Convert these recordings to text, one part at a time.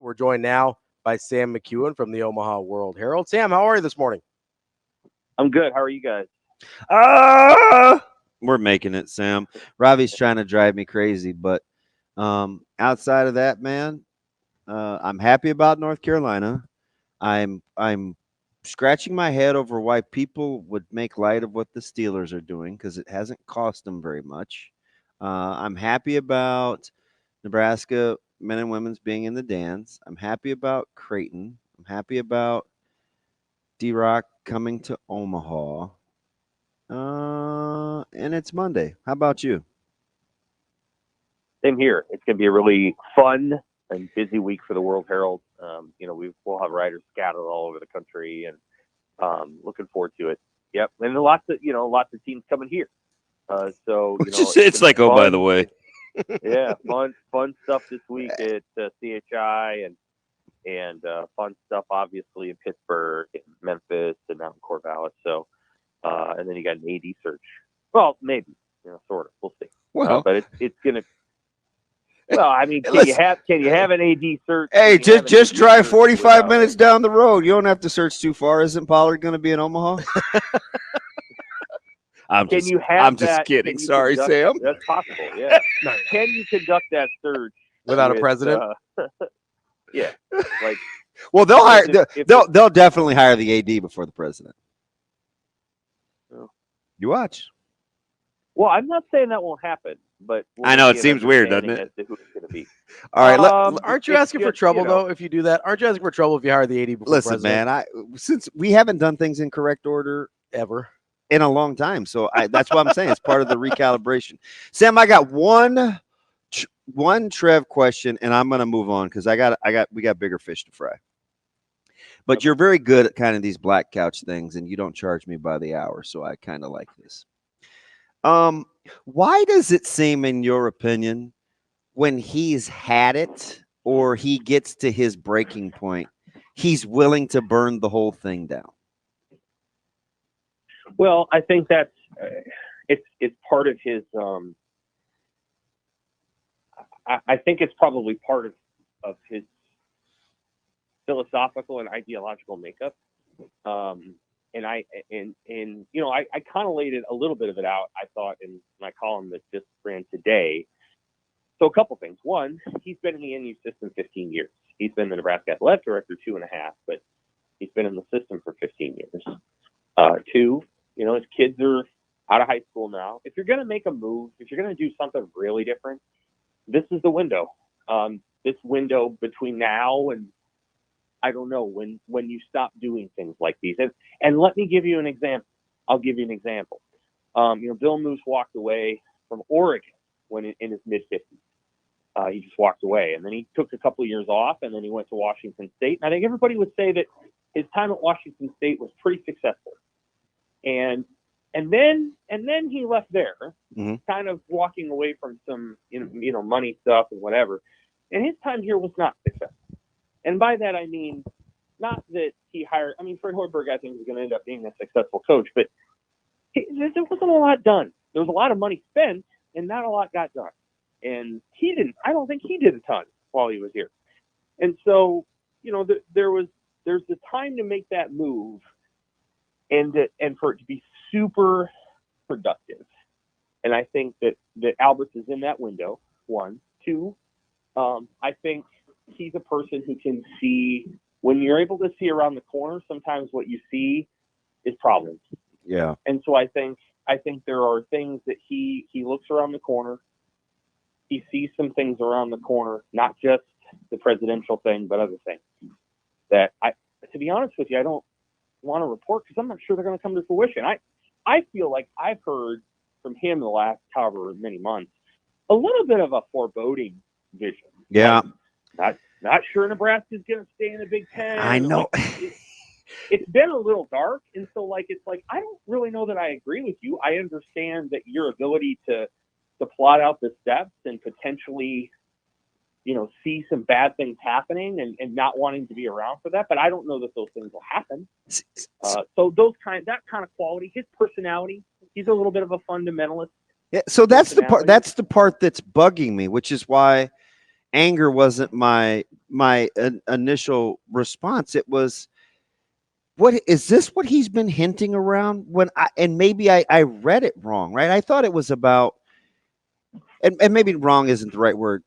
We're joined now by Sam McKewon from the Omaha World Herald. Sam, how are you this morning? I'm good. How are you guys? We're making it, Sam. Ravi's trying to drive me crazy, but outside of that, man, I'm happy about North Carolina. I'm scratching my head over why people would make light of what the Steelers are doing because it hasn't cost them very much. I'm happy about Nebraska men and women's being in the dance. I'm happy about Creighton. I'm happy about D-Rock coming to Omaha. And it's Monday. How about you? Same here. It's going to be a really fun and busy week for the World Herald. We'll have writers scattered all over the country, and looking forward to it. Yep, and lots of teams coming here. It's like, oh, by the way. Yeah, fun stuff this week at CHI, and fun stuff obviously in Pittsburgh, and Memphis, and out in Corvallis. So, and then you got an AD search. Well, maybe, sort of. We'll see. Well, but it's gonna. Well, I mean, can you have an AD search? Hey, just drive 45 minutes down the road. You don't have to search too far. Isn't Pollard going to be in Omaha? I'm just kidding. Sorry, Sam. That's possible. Yeah. Can you conduct that search without a president? Yeah. Like. Well, they'll definitely hire the AD before the president. Oh. You watch. Well, I'm not saying that won't happen, but I know it seems weird, doesn't it? As to who it's going to be. All right. Aren't you asking for trouble though if you do that? Aren't you asking for trouble if you hire the AD before Listen, president? man, since we haven't done things in correct order ever in a long time, so that's what I'm saying. It's part of the recalibration. Sam, I got one Trev question, and I'm going to move on because we got bigger fish to fry. But you're very good at kind of these black couch things, and you don't charge me by the hour, so I kind of like this. Why does it seem, in your opinion, when he's had it or he gets to his breaking point, he's willing to burn the whole thing down? Well, I think that's it's part of his. I think it's probably part of his philosophical and ideological makeup. And I kind of laid it a little bit of it out, I thought, in my column that just ran today. So a couple things. One, he's been in the NU system 15 years. He's been the Nebraska athletic director 2.5, but he's been in the system for 15 years. Two, his kids are out of high school now. If you're going to make a move, if you're going to do something really different, this is the window. This window between now and I don't know when you stop doing things like these. And let me give you an example. I'll give you an example. Bill Moose walked away from Oregon when in his mid-50s. He just walked away, and then he took a couple of years off, and then he went to Washington State. And I think everybody would say that his time at Washington State was pretty successful. And then he left there, kind of walking away from some money stuff and whatever. And his time here was not successful. And by that, I mean, not that he hired, Fred Hoiberg, I think, is going to end up being a successful coach, but there wasn't a lot done. There was a lot of money spent, and not a lot got done. And I don't think he did a ton while he was here. And so, there's the time to make that move and for it to be super productive. And I think that Alberts is in that window, one. Two, I think he's a person who can see, when you're able to see around the corner, sometimes what you see is problems. Yeah. And so I think there are things that he looks around the corner. He sees some things around the corner, not just the presidential thing, but other things that to be honest with you, I don't want to report because I'm not sure they're going to come to fruition. I feel like I've heard from him the last however many months, a little bit of a foreboding vision. Yeah. Not sure Nebraska's going to stay in the Big Ten. I know. It's been a little dark, and so it's I don't really know that I agree with you. I understand that your ability to plot out the steps and potentially, see some bad things happening and not wanting to be around for that, but I don't know that those things will happen. So that kind of quality, his personality, he's a little bit of a fundamentalist. Yeah. So that's the part. That's the part that's bugging me, which is why. anger wasn't my initial response. It was, what is this? What he's been hinting around and maybe I read it wrong, right? I thought it was about, and maybe wrong isn't the right word.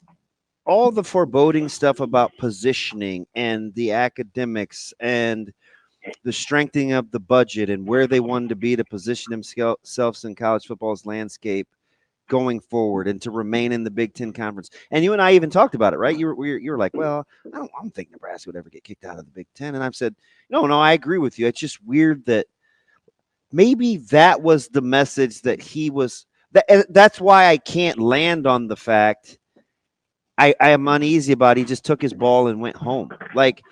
All the foreboding stuff about positioning and the academics and the strengthening of the budget and where they wanted to be to position themselves in college football's landscape going forward and to remain in the Big Ten Conference. And you and I even talked about it, right? You were like, well, I don't think Nebraska would ever get kicked out of the Big Ten. And I've said, no, I agree with you. It's just weird that maybe that was the message that he was. That's why I can't land on the fact I am uneasy about he just took his ball and went home. Like,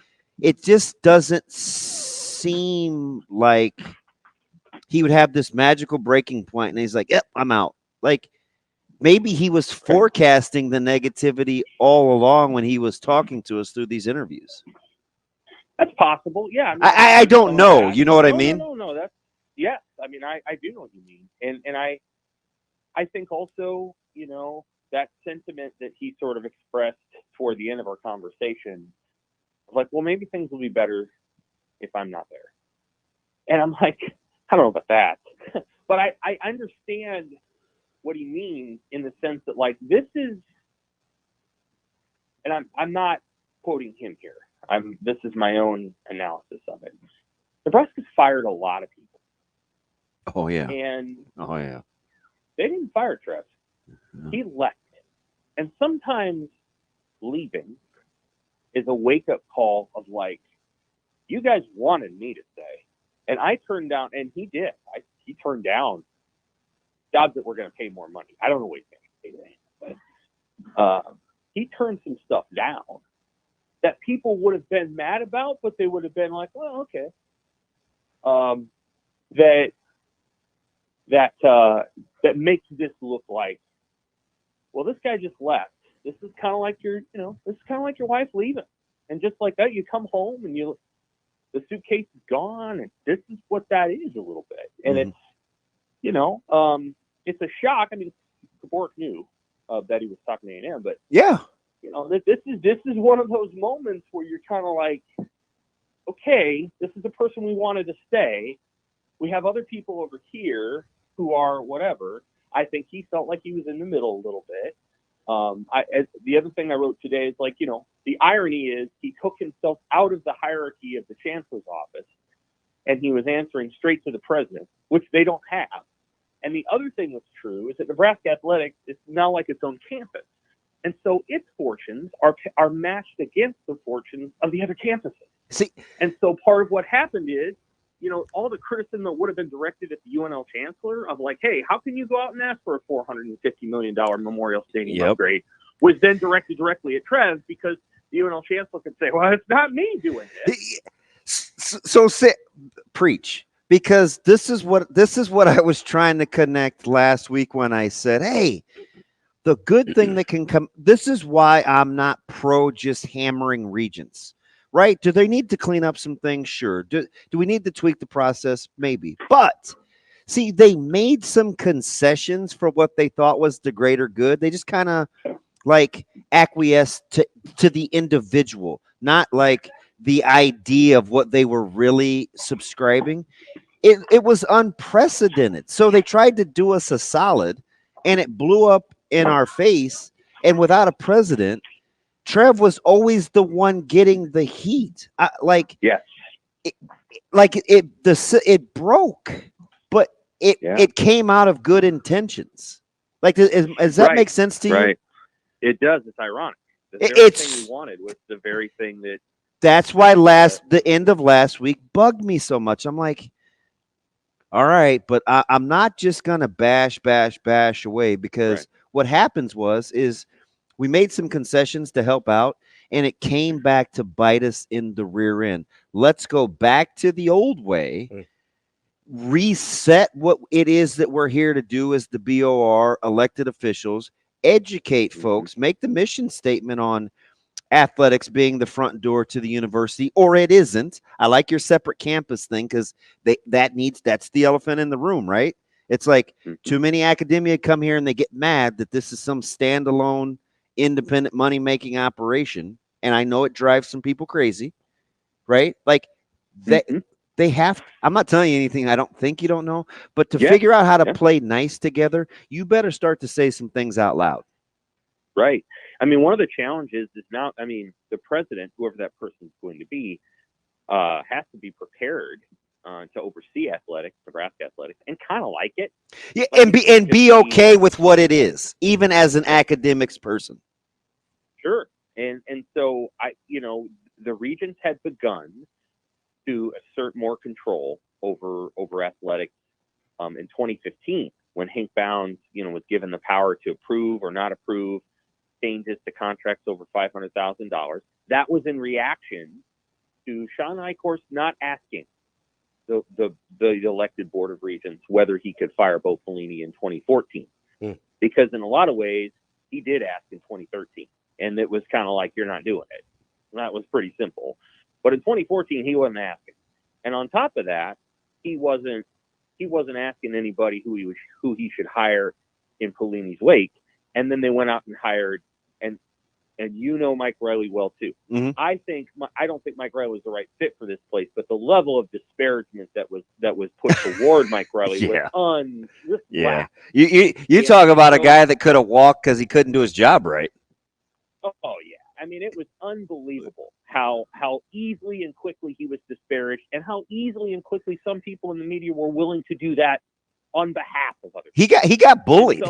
it just doesn't seem like he would have this magical breaking point and he's like, yep, I'm out. Like, maybe he was forecasting the negativity all along when he was talking to us through these interviews. That's possible. Yeah. I mean, I don't know. You know what I mean? No. That's, yes. I mean, I do know what you mean. And I think also, you know, that sentiment that he sort of expressed toward the end of our conversation, like, well, maybe things will be better if I'm not there. And I'm like, I don't know about that. But I understand what he means in the sense that, like, this is, and I'm not quoting him here. This is my own analysis of it. Nebraska's fired a lot of people. Oh, yeah. And they didn't fire Trev. No. He left. And sometimes leaving is a wake-up call of, like, you guys wanted me to stay. And I turned down, and he did. He turned down jobs that were going to pay more money. I don't know what he's going to pay, but he turned some stuff down that people would have been mad about, but they would have been like, well, okay. That makes this look like, well, this guy just left. This is kind of like your wife leaving. And just like that, you come home and the suitcase is gone. And this is what that is a little bit. And it's, you know, it's a shock. I mean, Bork knew that he was talking to A&M, but yeah, you know, this is one of those moments where you're kind of like, okay, this is the person we wanted to stay. We have other people over here who are whatever. I think he felt like he was in the middle a little bit. The other thing I wrote today is, like, you know, the irony is he took himself out of the hierarchy of the chancellor's office and he was answering straight to the president, which they don't have. And the other thing that's true is that Nebraska Athletics is now like its own campus. And so its fortunes are matched against the fortunes of the other campuses. See, and so part of what happened is, you know, all the criticism that would have been directed at the UNL chancellor of, like, hey, how can you go out and ask for a $450 million Memorial Stadium upgrade, was then directed directly at Trev, because the UNL chancellor could say, well, it's not me doing this. So preach, because this is what I was trying to connect last week when I said, hey, the good thing that can come. This is why I'm not pro just hammering regents. Right? Do they need to clean up some things? Sure. Do we need to tweak the process? Maybe. But see, they made some concessions for what they thought was the greater good. They just kind of like acquiesced to the individual, not like the idea of what they were really subscribing. It was unprecedented. So they tried to do us a solid, and it blew up in our face. And without a president, Trev was always the one getting the heat. Yes. It broke, but it came out of good intentions. Like, does that make sense to you? Right. It does. It's ironic. The very thing we wanted was the very thing that. That's why the end of last week bugged me so much. I'm like, all right, but I'm not just gonna bash away, because what happens is we made some concessions to help out, and it came back to bite us in the rear end. Let's go back to the old way, reset what it is that we're here to do as the BOR elected officials, educate folks, make the mission statement on athletics being the front door to the university, or it isn't. I like your separate campus thing, because that's the elephant in the room, right? It's like too many academia come here and they get mad that this is some standalone independent money-making operation, and I know it drives some people crazy, right? Like they have. I'm not telling you anything I don't think you don't know, but to figure out how to play nice together, you better start to say some things out loud. Right. I mean, one of the challenges is now, I mean, the president, whoever that person is going to be, has to be prepared to oversee athletics, Nebraska athletics, and kind of like it. Yeah, like and be okay with what it is, even as an academics person. Sure. And so the regions had begun to assert more control over athletics in 2015 when Hank Bounds, was given the power to approve or not approve changes to contracts over $500,000. That was in reaction to Sean Eichhorst not asking the elected board of regents whether he could fire Bo Pelini in 2014, because in a lot of ways he did ask in 2013, and it was kind of like, you're not doing it. And that was pretty simple. But in 2014 he wasn't asking, and on top of that, he wasn't asking anybody who he should hire in Pelini's wake. And then they went out and hired, and Mike Riley well too. Mm-hmm. I don't think Mike Riley was the right fit for this place, but the level of disparagement that was put toward Mike Riley was You talk about a guy that could have walked because he couldn't do his job right. Oh yeah, I mean, it was unbelievable how easily and quickly he was disparaged, and how easily and quickly some people in the media were willing to do that on behalf of others. He got bullied.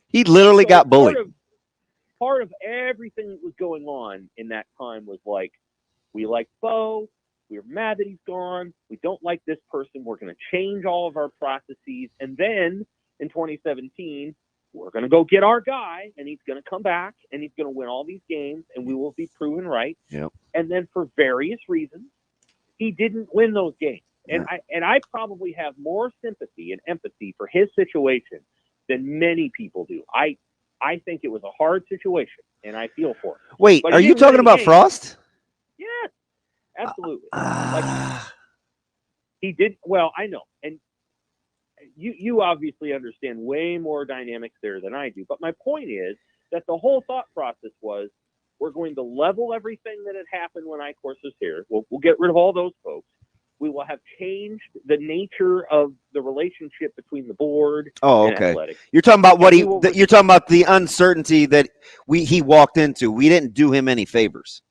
He literally got bullied. Part of everything that was going on in that time was like, we like Bo, we're mad that he's gone, we don't like this person, we're going to change all of our processes, and then in 2017, we're going to go get our guy, and he's going to come back, and he's going to win all these games, and we will be proven right. Yep. And then for various reasons, he didn't win those games. And I probably have more sympathy and empathy for his situation than many people do. I think it was a hard situation, and I feel for him. Wait, are you talking about Frost? Yes, absolutely. He did well. I know, and you obviously understand way more dynamics there than I do. But my point is that the whole thought process was, we're going to level everything that had happened when Eichhorst was here. We'll get rid of all those folks. We will have changed the nature of the relationship between the board and athletics. You're talking about you're talking about the uncertainty that he walked into. We didn't do him any favors.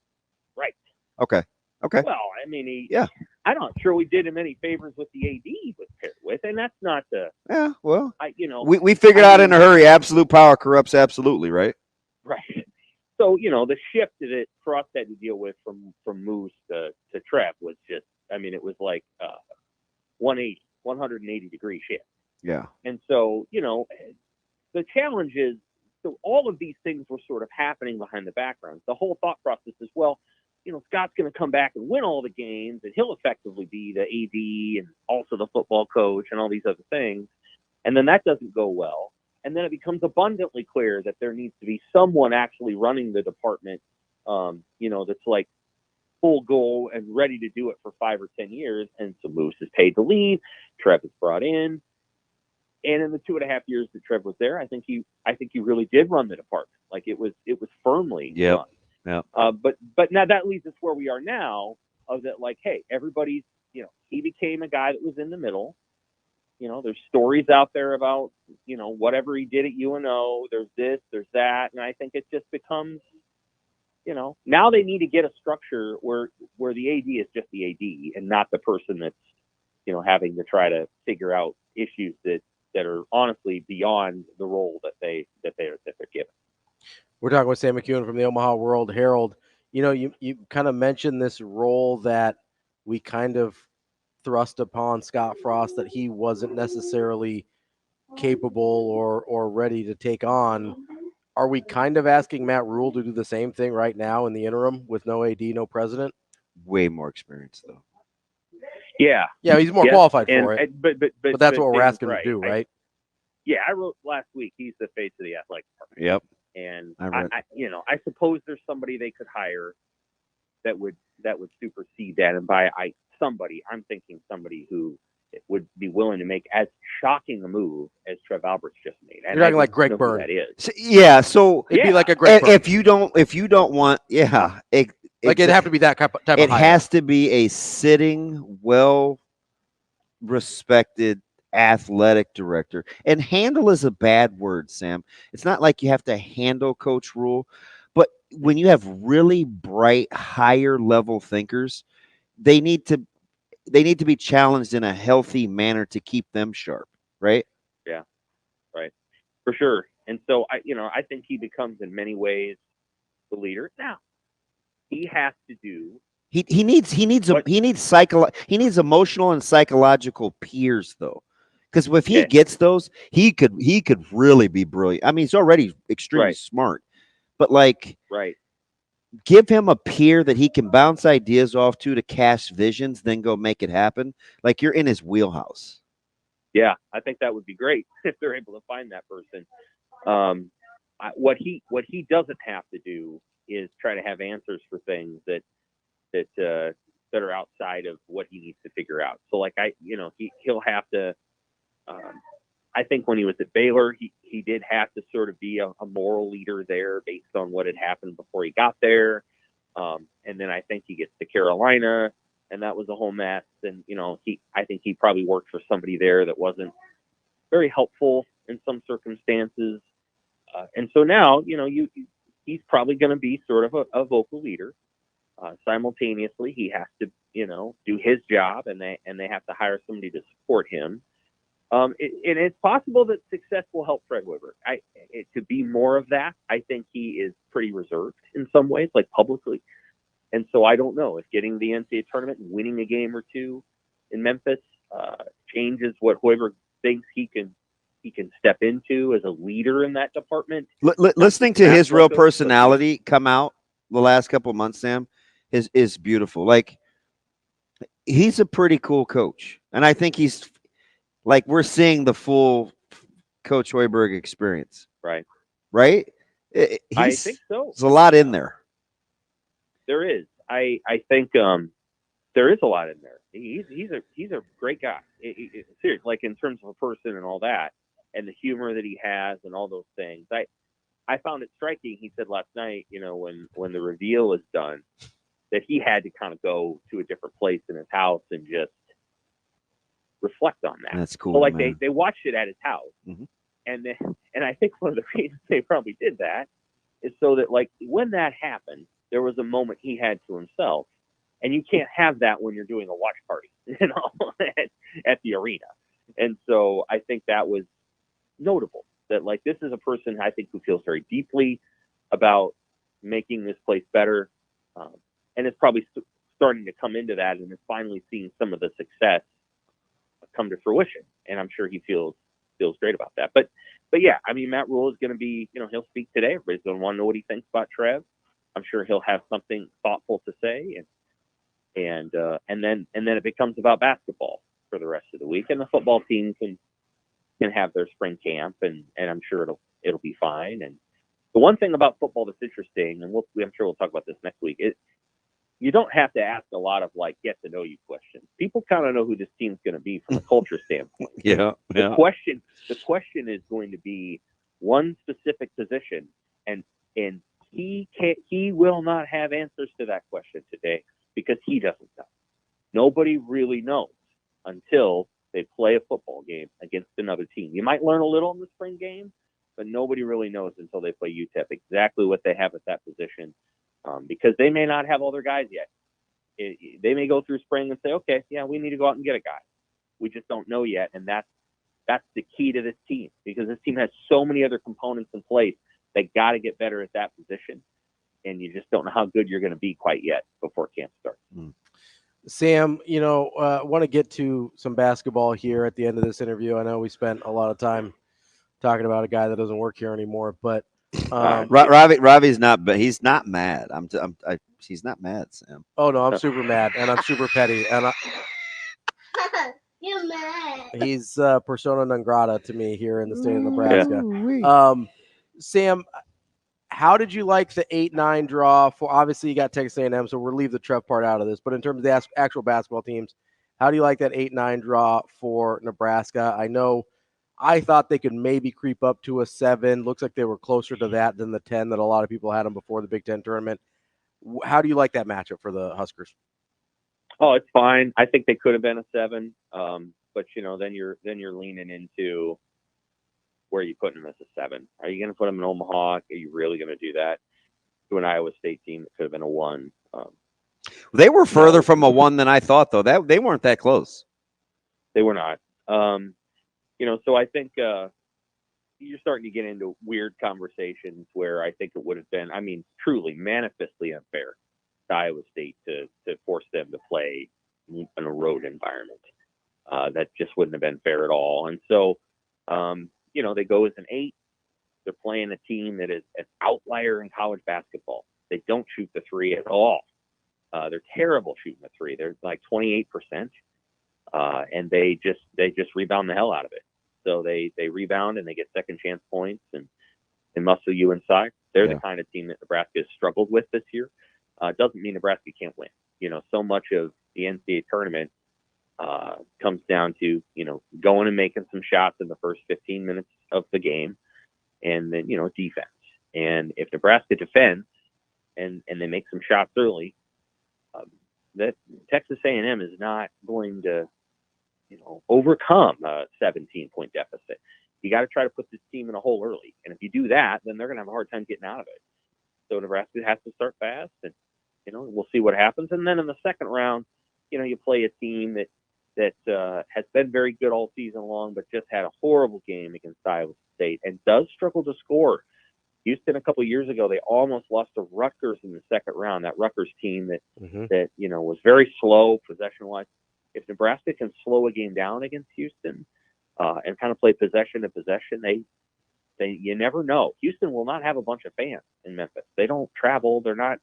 Right. Okay. Well, I mean, I'm not sure we did him any favors with the AD he was paired with, and that's not the. Yeah. Well, we figured out in a hurry. Absolute power corrupts absolutely, right? Right. So the shift that Frost had to deal with from Moose to Trev was just. I mean, it was like 180 degree shift. Yeah. And so, the challenge is, so all of these things were sort of happening behind the background. The whole thought process is, well, Scott's going to come back and win all the games, and he'll effectively be the AD and also the football coach and all these other things. And then that doesn't go well. And then it becomes abundantly clear that there needs to be someone actually running the department, that's like, full goal and ready to do it for 5 or 10 years. And so Moose is paid to leave. Trev is brought in. And in the 2.5 years that Trev was there, I think he really did run the department. Like it was firmly run. Yeah. But now that leads us where we are now, of that, like, hey, everybody's, he became a guy that was in the middle. There's stories out there about, whatever he did at UNO. There's this, there's that. And I think it just becomes, now they need to get a structure where the AD is just the AD and not the person that's, having to try to figure out issues that are honestly beyond the role that they're given. We're talking with Sam McKewon from the Omaha World Herald. You kind of mentioned this role that we kind of thrust upon Scott Frost, that he wasn't necessarily capable or ready to take on. Are we kind of asking Matt Rule to do the same thing right now in the interim with no AD, no president? Way more experience, though. Yeah. Yeah, he's more qualified for it. But that's what we're asking him to do, right? I wrote last week, he's the face of the athletic department. Yep. And I suppose there's somebody they could hire that would supersede that. And by somebody, I'm thinking somebody who would be willing to make as shocking a move as Trev Alberts just made. And You're talking I like don't Greg know who Byrne. that is. So, yeah, so It'd be Yeah. like a Greg Byrne. if you don't want, yeah, Like it'd have to be that type of it hire. has to be a sitting, well respected athletic director. And handle is a bad word, Sam. It's not like you have to handle Coach Rule, but when you have really bright, higher level thinkers, they need to be challenged in a healthy manner to keep them sharp, right? Yeah, right. For sure. And so I think he becomes in many ways the leader. Now, he has to do He needs emotional and psychological peers though. Because if he gets those, he could really be brilliant. I mean, he's already extremely smart, but like, right. give him a peer that he can bounce ideas off to cast visions, then go make it happen. Like, you're in his wheelhouse. Yeah, I think that would be great if they're able to find that person. What he doesn't have to do is try to have answers for things that are outside of what he needs to figure out. So like he'll have to. I think when he was at Baylor, he did have to sort of be a moral leader there based on what had happened before he got there. And then I think he gets to Carolina, and that was a whole mess. And I think he probably worked for somebody there that wasn't very helpful in some circumstances. And so now, he's probably going to be sort of a vocal leader. Simultaneously, he has to, do his job, and they have to hire somebody to support him. And it's possible that success will help Fred Weber. To be more of that, I think he is pretty reserved in some ways, like publicly. And so I don't know if getting the NCAA tournament and winning a game or two in Memphis changes what Weber thinks he can step into as a leader in that department. Listening to his real personality come out the last couple of months, Sam, is beautiful. Like, he's a pretty cool coach, and I think he's like, we're seeing the full Coach Hoiberg experience. Right. I think so. There's a lot in there. There is. I think there is a lot in there. He's a great guy. Seriously, like in terms of a person and all that, and the humor that he has and all those things. I found it striking. He said last night, when the reveal is done, that he had to kind of go to a different place in his house and just reflect on that. That's cool. So like man. they watched it at his house, and I think one of the reasons they probably did that is so that like when that happened, there was a moment he had to himself, and you can't have that when you're doing a watch party, at the arena. And so I think that was notable that like this is a person I think who feels very deeply about making this place better, and it's probably starting to come into that, and is finally seeing some of the success come to fruition. And I'm sure he feels great about that. But yeah, I mean, Matt Rule is going to be, he'll speak today. Everybody's going to want to know what he thinks about Trev. I'm sure he'll have something thoughtful to say, and then it becomes about basketball for the rest of the week, and the football team can have their spring camp, and I'm sure it'll be fine. And the one thing about football that's interesting, and I'm sure we'll talk about this next week, you don't have to ask a lot of like get to know you questions. People kind of know who this team's going to be from a culture standpoint. The question is going to be one specific position, and he will not have answers to that question today because he doesn't know. Nobody really knows until they play a football game against another team. You might learn a little in the spring game, but nobody really knows until they play UTEP exactly what they have at that position. Because they may not have all their guys yet. They may go through spring and say, okay, yeah, we need to go out and get a guy. We just don't know yet. And that's the key to this team, because this team has so many other components in place. They got to get better at that position. And you just don't know how good you're going to be quite yet before camp starts. Sam, want to get to some basketball here at the end of this interview. I know we spent a lot of time talking about a guy that doesn't work here anymore, but Ravi's not, but he's not mad. He's not mad, Sam. Oh no, I'm super mad, and I'm super petty, and You're mad. He's persona non grata to me here in the state of Nebraska. Sam, how did you like the 8-9 draw? For obviously you got Texas A&M, so we'll leave the Trev part out of this. But in terms of the actual basketball teams, How do you like that 8-9 draw for Nebraska? I know I thought they could maybe creep up to a 7. Looks like they were closer to that than the 10 that a lot of people had them before the Big Ten tournament. How do you like that matchup for the Huskers? Oh, it's fine. I think they could have been a 7, but then you're leaning into where you putting them as a 7. Are you going to put them in Omaha? Are you really going to do that to an Iowa State team that could have been a 1? They were further from a 1 than I thought, though. That they weren't that close. They were not. So I think you're starting to get into weird conversations where I think it would have been, truly manifestly unfair to Iowa State to force them to play in a road environment. That just wouldn't have been fair at all. And so, they go as an 8. They're playing a team that is an outlier in college basketball. They don't shoot the 3 at all. They're terrible shooting the 3. They're like 28%, and they just rebound the hell out of it. So they rebound and they get second chance points and muscle you inside. They're the kind of team that Nebraska has struggled with this year. Doesn't mean Nebraska can't win. So much of the NCAA tournament comes down to going and making some shots in the first 15 minutes of the game, and then defense. And if Nebraska defends and they make some shots early, that Texas A&M is not going to overcome a 17-point deficit. You got to try to put this team in a hole early, and if you do that, then they're going to have a hard time getting out of it. So Nebraska has to start fast, and we'll see what happens. And then in the second round, you play a team that has been very good all season long, but just had a horrible game against Iowa State and does struggle to score. Houston a couple of years ago, they almost lost to Rutgers in the second round. That Rutgers team that was very slow possession-wise. If Nebraska can slow a game down against Houston and kind of play possession to possession, you never know. Houston will not have a bunch of fans in Memphis. They don't travel. They're not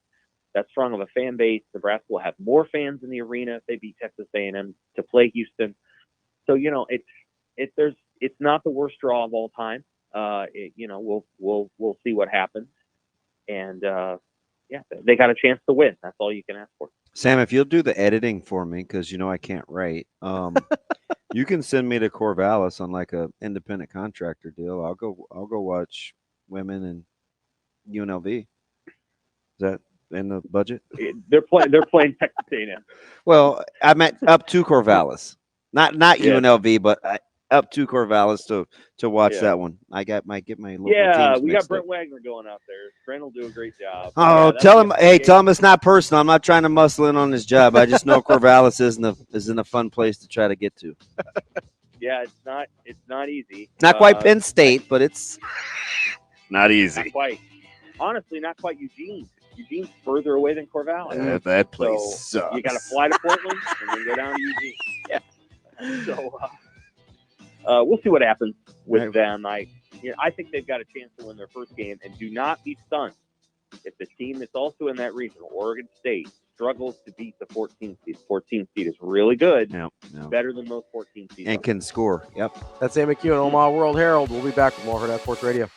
that strong of a fan base. Nebraska will have more fans in the arena if they beat Texas A&M to play Houston. So it's not the worst draw of all time. We'll see what happens, and they got a chance to win. That's all you can ask for. Sam, if you'll do the editing for me, because I can't write, you can send me to Corvallis on like a independent contractor deal. I'll go watch women and UNLV. Is that in the budget? They're playing Texas A&M. Well, I meant up to Corvallis, not UNLV, but up to Corvallis to watch that one. I might get my local teams we mixed got Brent up. Wagner going out there. Brent will do a great job. Oh, tell him it's not personal. I'm not trying to muscle in on his job. I just know Corvallis isn't a fun place to try to get to. Yeah, it's not easy. Not quite Penn State, but it's not easy. Not quite. Honestly, not quite Eugene. Eugene's further away than Corvallis. That place sucks. You got to fly to Portland and then go down to Eugene. Yeah. So we'll see what happens with them. I think they've got a chance to win their first game, and do not be stunned if the team that's also in that region, Oregon State, struggles to beat the 14th seed. 14th seed is really good. No. Better than most 14 seeds. And can score. Yep. That's Sam McKewon, Omaha World Herald. We'll be back with more Hurrdat Sports Radio.